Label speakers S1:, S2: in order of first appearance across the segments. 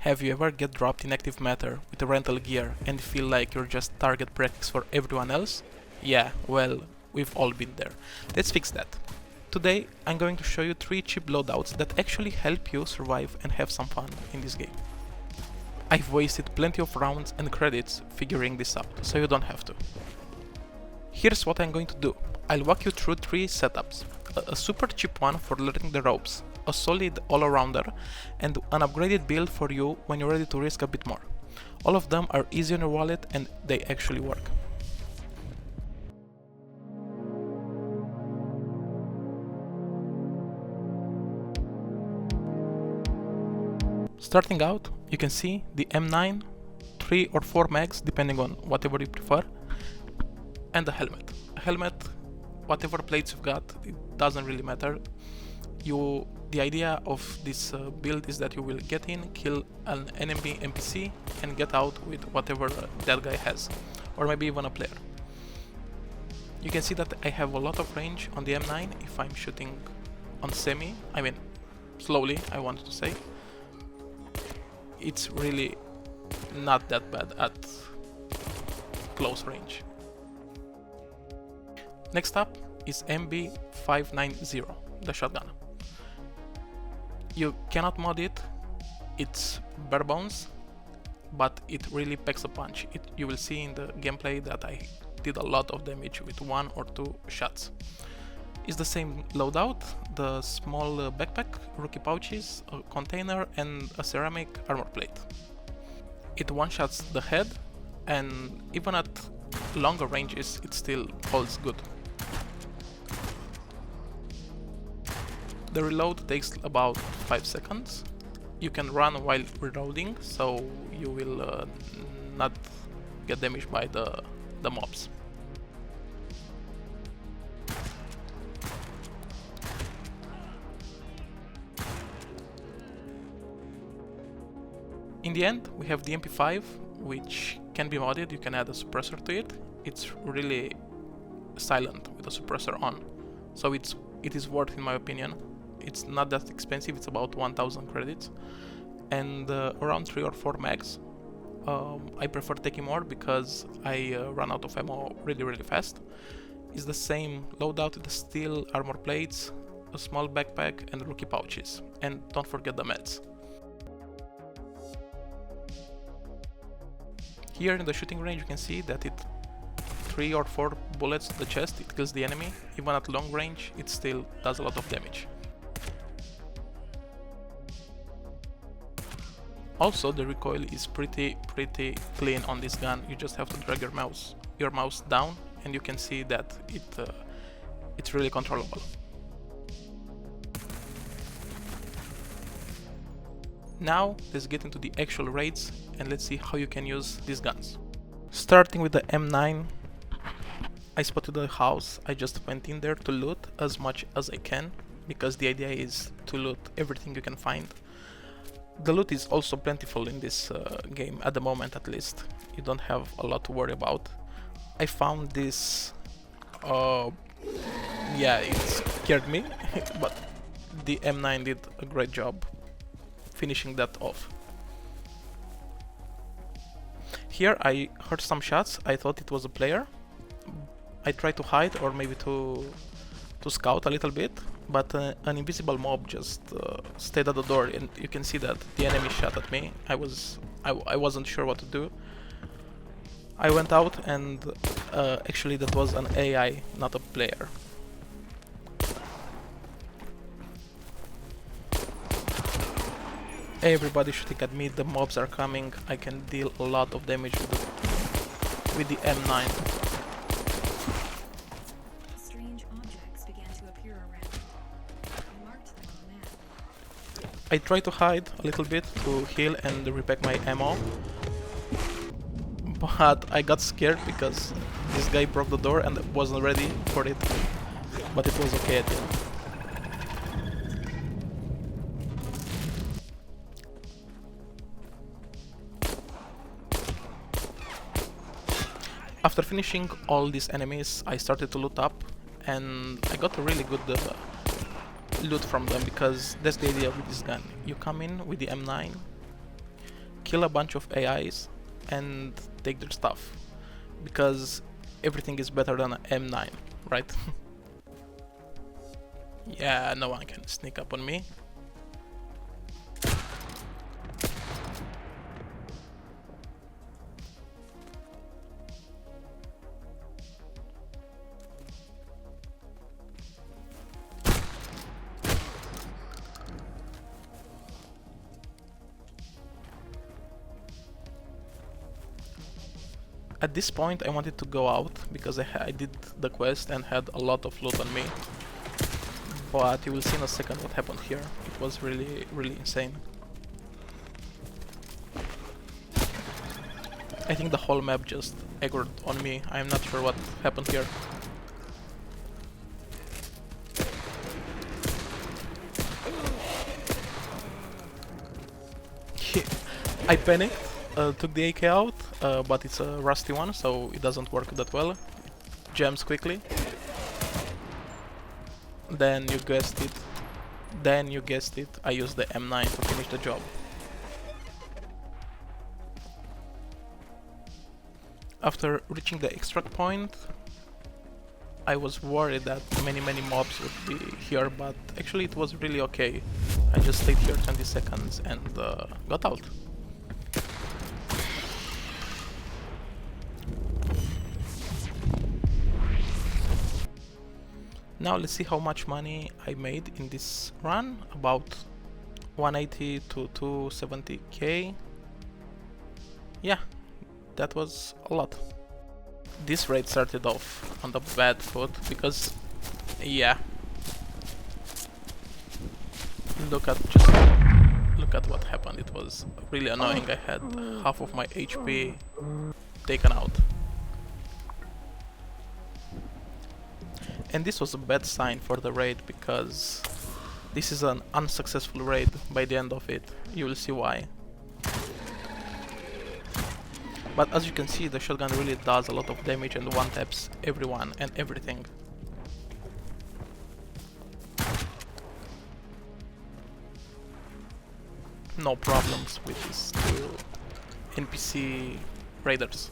S1: Have you ever get dropped in active matter with a rental gear and feel like you're just target practice for everyone else? Yeah, well, we've all been there. Let's fix that. Today I'm going to show you 3 cheap loadouts that actually help you survive and have some fun in this game. I've wasted plenty of rounds and credits figuring this out, so you don't have to. Here's what I'm going to do. I'll walk you through 3 setups. A super cheap one for learning the ropes, a solid all-arounder, and an upgraded build for you when you're ready to risk a bit more. All of them are easy on your wallet and they actually work. Starting out, you can see the M9, 3 or 4 mags depending on whatever you prefer, and a helmet. A helmet, whatever plates you've got, it doesn't really matter. The idea of this build is that you will get in, kill an enemy NPC and get out with whatever that guy has, or maybe even a player. You can see that I have a lot of range on the M9 if I'm shooting on semi, I mean slowly, I wanted to say. It's really not that bad at close range. Next up is MB590, the shotgun. You cannot mod it, it's bare bones, but it really packs a punch. You will see in the gameplay that I did a lot of damage with 1 or 2 shots. It's the same loadout, the small backpack, rookie pouches, a container and a ceramic armor plate. It one-shots the head, and even at longer ranges it still holds good. The reload takes about 5 seconds. You can run while reloading, so you will not get damaged by the mobs. In the end, we have the MP5, which can be modded. You can add a suppressor to it. It's really silent with a suppressor on, so it is worth, in my opinion. It's not that expensive, it's about 1000 credits, and around 3 or 4 mags. I prefer taking more because I run out of ammo really fast. It's the same loadout with the steel armor plates, a small backpack and rookie pouches, and don't forget the meds. Here in the shooting range you can see that 3 or 4 bullets to the chest, it kills the enemy. Even at long range it still does a lot of damage. Also, the recoil is pretty clean on this gun. You just have to drag your mouse down and you can see that it's really controllable. Now let's get into the actual raids and let's see how you can use these guns. Starting with the M9, I spotted a house. I just went in there to loot as much as I can, because the idea is to loot everything you can find. The loot is also plentiful in this game, at the moment at least. You don't have a lot to worry about. I found this... yeah, it scared me, but the M9 did a great job finishing that off. Here I heard some shots. I thought it was a player. I tried to hide or maybe to scout a little bit, but an invisible mob just stayed at the door, and you can see that the enemy shot at me. I wasn't sure what to do. I went out and actually that was an AI, not a player. Everybody shooting at me, the mobs are coming. I can deal a lot of damage with the M9.
S2: Strange objects began to appear around. I marked them on the map.
S1: I tried to hide a little bit to heal and repack my ammo, but I got scared because this guy broke the door and wasn't ready for it, but it was okay at the end. After finishing all these enemies, I started to loot up, and I got a really good loot from them, because that's the idea with this gun. You come in with the M9, kill a bunch of AIs and take their stuff, because everything is better than an M9, right? Yeah, no one can sneak up on me. At this point I wanted to go out because I did the quest and had a lot of loot on me. But you will see in a second what happened here. It was really, really insane. I think the whole map just aggroed on me. I'm not sure what happened here. I panicked, took the AK out, but it's a rusty one, so it doesn't work that well. It jams quickly. Then you guessed it, I used the M9 to finish the job. After reaching the extract point, I was worried that many mobs would be here, but actually it was really okay. I just stayed here 20 seconds and got out. Now let's see how much money I made in this run, about 180 to 270k. Yeah, that was a lot. This raid started off on the bad foot because, yeah, look at what happened. It was really annoying. I had half of my HP taken out. And this was a bad sign for the raid because this is an unsuccessful raid by the end of it. You will see why. But as you can see, the shotgun really does a lot of damage and one-taps everyone and everything. No problems with these two NPC raiders.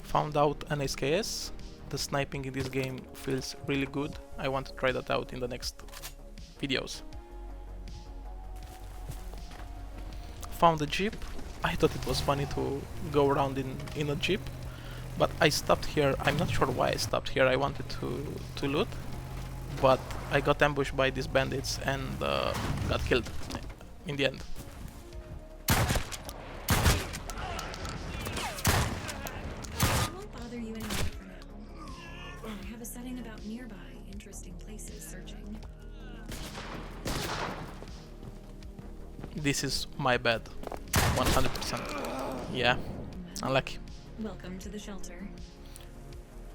S1: Found out an SKS. The sniping in this game feels really good. I want to try that out in the next videos. Found a jeep. I thought it was funny to go around in a jeep, but I stopped here. I'm not sure why I stopped here. I wanted to loot, but I got ambushed by these bandits and got killed in the end. This is my bad, 100%. Yeah, unlucky.
S2: Welcome to the shelter.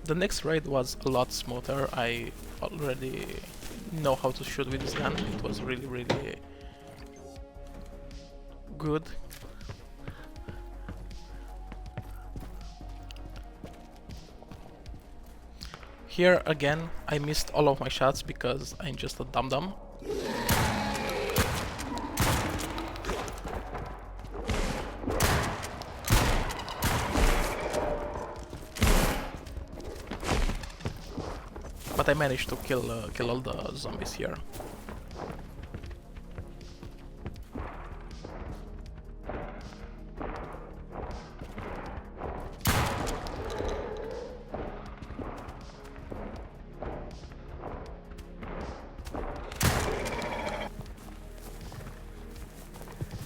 S1: The next raid was a lot smoother. I already know how to shoot with this gun. It was really good. Here again, I missed all of my shots because I'm just a dum-dum. But I managed to kill all the zombies here.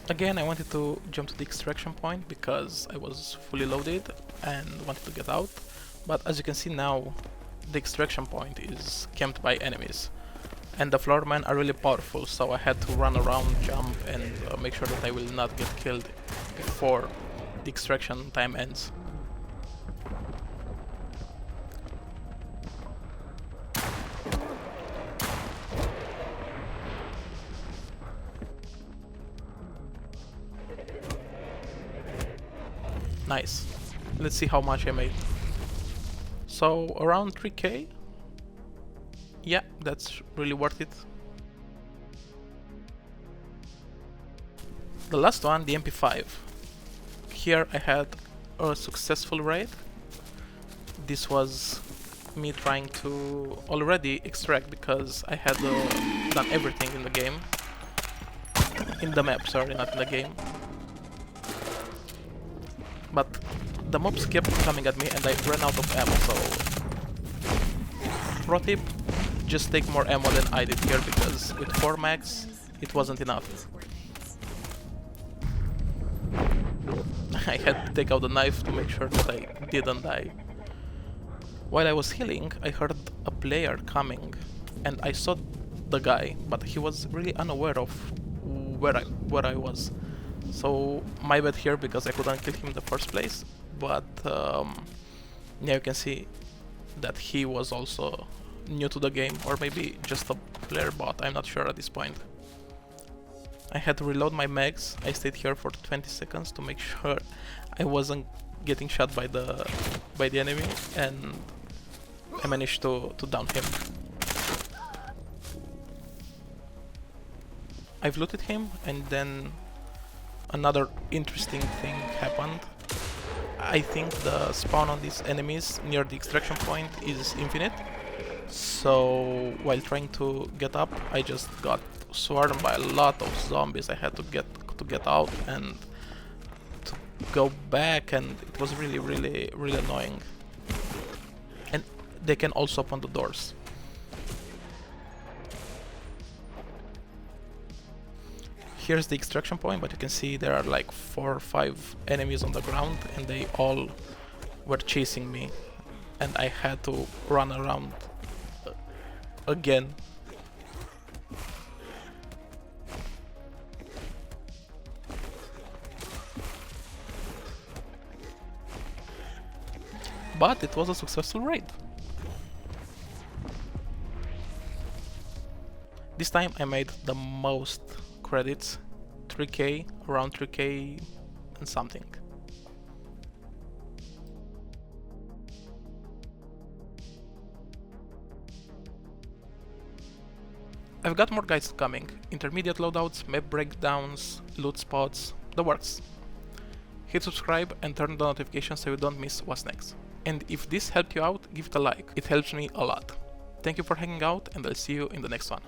S1: Again, I wanted to jump to the extraction point because I was fully loaded and wanted to get out. But as you can see now, the extraction point is camped by enemies. And the floormen are really powerful, so I had to run around, jump, and make sure that I will not get killed before the extraction time ends. Nice. Let's see how much I made. So around 3k. Yeah, that's really worth it. The last one, the MP5. Here I had a successful raid. This was me trying to already extract because I had done everything in the game. In the map, sorry, not in the game. But the mobs kept coming at me and I ran out of ammo, so... Pro tip, just take more ammo than I did here because with 4 mags it wasn't enough. I had to take out the knife to make sure that I didn't die. While I was healing, I heard a player coming and I saw the guy, but he was really unaware of where I was. So my bad here because I couldn't kill him in the first place, but yeah, you can see that he was also new to the game, or maybe just a player bot, I'm not sure at this point. I had to reload my mags. I stayed here for 20 seconds to make sure I wasn't getting shot by the enemy, and I managed to down him. I've looted him, and then another interesting thing happened. I think the spawn on these enemies near the extraction point is infinite. So while trying to get up, I just got swarmed by a lot of zombies. I had to get out and to go back, and it was really annoying. And they can also open the doors. Here's the extraction point, but you can see there are like 4 or 5 enemies on the ground and they all were chasing me and I had to run around again. But it was a successful raid. This time I made the most credits, 3k, around 3k and something. I've got more guides coming, intermediate loadouts, map breakdowns, loot spots, the works. Hit subscribe and turn on the notifications so you don't miss what's next. And if this helped you out, give it a like, it helps me a lot. Thank you for hanging out and I'll see you in the next one.